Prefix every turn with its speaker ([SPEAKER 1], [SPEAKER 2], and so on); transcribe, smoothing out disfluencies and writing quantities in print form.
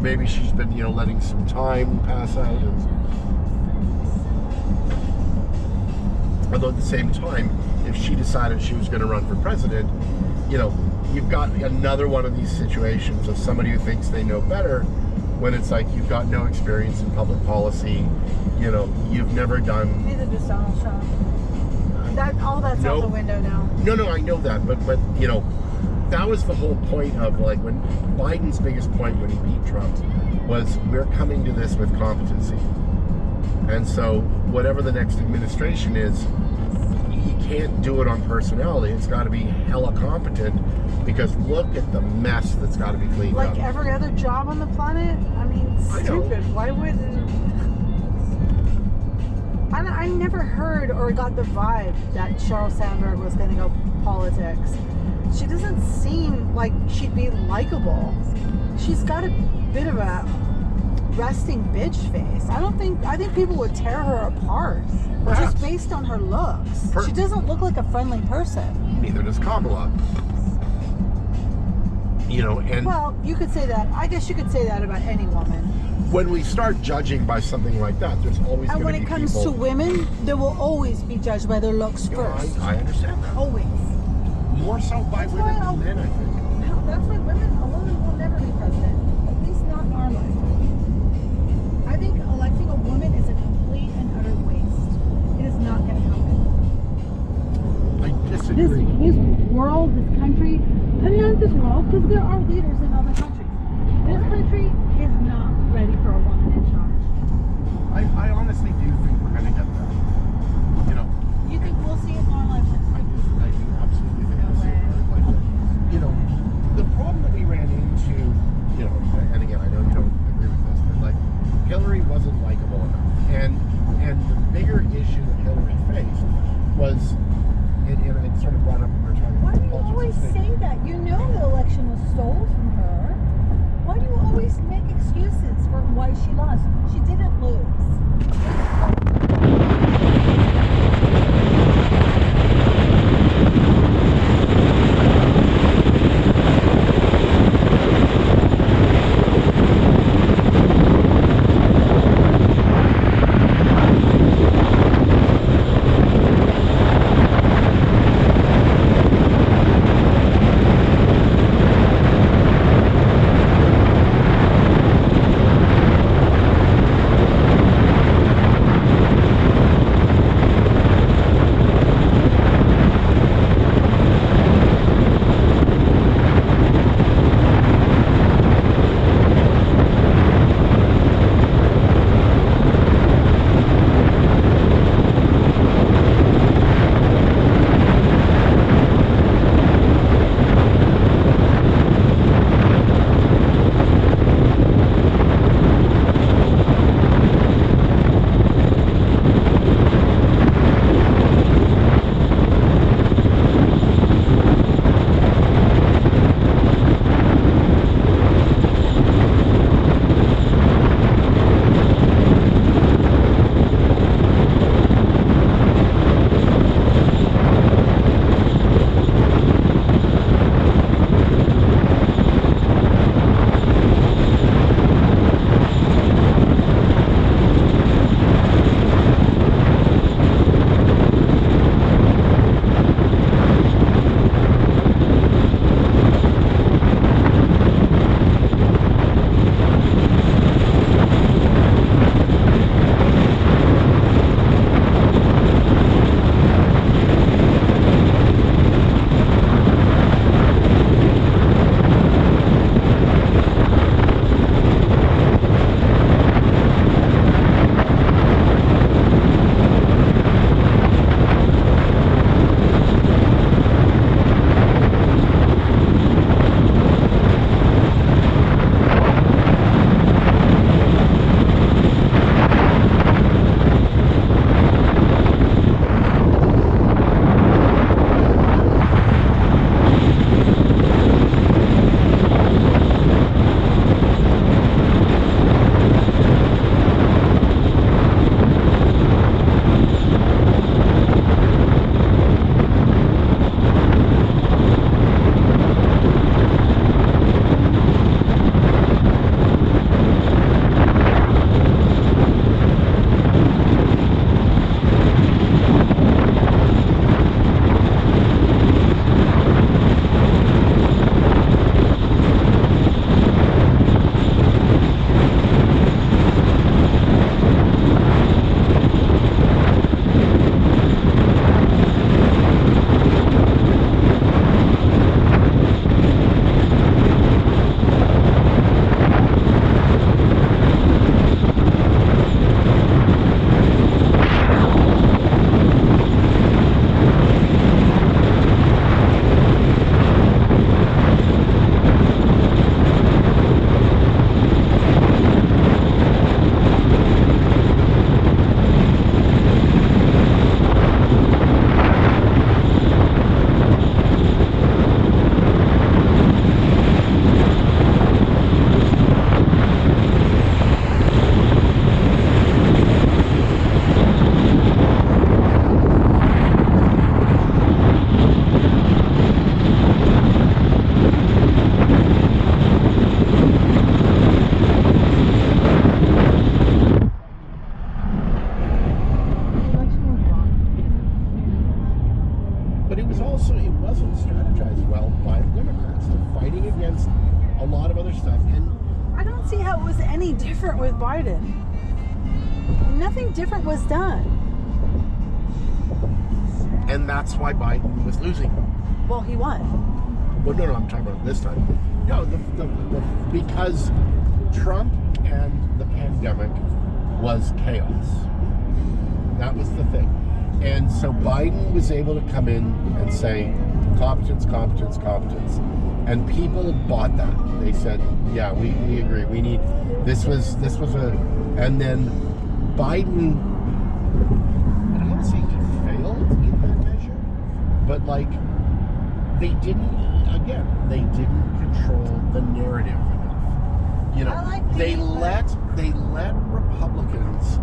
[SPEAKER 1] maybe she's been, letting some time pass out. And although at the same time, if she decided she was going to run for president, you've got another one of these situations of somebody who thinks they know better, when it's like you've got no experience in public policy, you've never done.
[SPEAKER 2] Neither does Donald Trump. That's out the window now.
[SPEAKER 1] No, I know that, but that was the whole point of like when Biden's biggest point when he beat Trump was we're coming to this with competency, and so whatever the next administration is, you can't do it on personality. It's got to be hella competent, because look at the mess that's got to be cleaned up.
[SPEAKER 2] Like every other job on the planet. I mean, stupid. Why wouldn't? I never heard or got the vibe that Sheryl Sandberg was going to go politics. She doesn't seem like she'd be likable. She's got a bit of a resting bitch face. I think people would tear her apart.
[SPEAKER 1] Perhaps.
[SPEAKER 2] Just based on her looks. She doesn't look like a friendly person.
[SPEAKER 1] Neither does Kamala. And
[SPEAKER 2] well, you could say that. I guess you could say that about any woman.
[SPEAKER 1] When we start judging by something like that, there's always going to be people. And when it comes
[SPEAKER 2] to women, they will always be judged by their looks first.
[SPEAKER 1] I understand that.
[SPEAKER 2] Always.
[SPEAKER 1] More so by women than men, I think.
[SPEAKER 2] That's why a woman will never be president. At least not in our lifetime. I think electing a woman is a complete and utter waste. It is not going to happen.
[SPEAKER 1] I disagree.
[SPEAKER 2] This world, this country, I mean, not this world, because there are leaders in other countries. This country is not ready for a woman in charge.
[SPEAKER 1] I honestly do think we're going to get there.
[SPEAKER 2] You think we'll see it in our lifetime?
[SPEAKER 1] I do absolutely think we'll see it in our lifetime. The problem that we ran into, and again, I know you don't agree with this, but like Hillary wasn't likable enough, and the bigger issue that Hillary faced was, and I sort of brought up when we were talking.
[SPEAKER 2] Why do you always say that? You know the election was stolen from her. Why do you always make excuses for why she lost? She didn't lose.
[SPEAKER 1] also, it wasn't strategized well by the Democrats. They're fighting against a lot of other stuff. And
[SPEAKER 2] I don't see how it was any different with Biden. Nothing different was done.
[SPEAKER 1] And that's why Biden was losing.
[SPEAKER 2] Well, he won.
[SPEAKER 1] Well, no, I'm talking about this time. No, because Trump and the pandemic was chaos. That was the thing. And so Biden was able to come in and say, competence, competence, competence. And people bought that. They said, yeah, we agree. We need, this was and then Biden, I don't want to say he failed in that measure, but like, they didn't control the narrative enough. You know, they let Republicans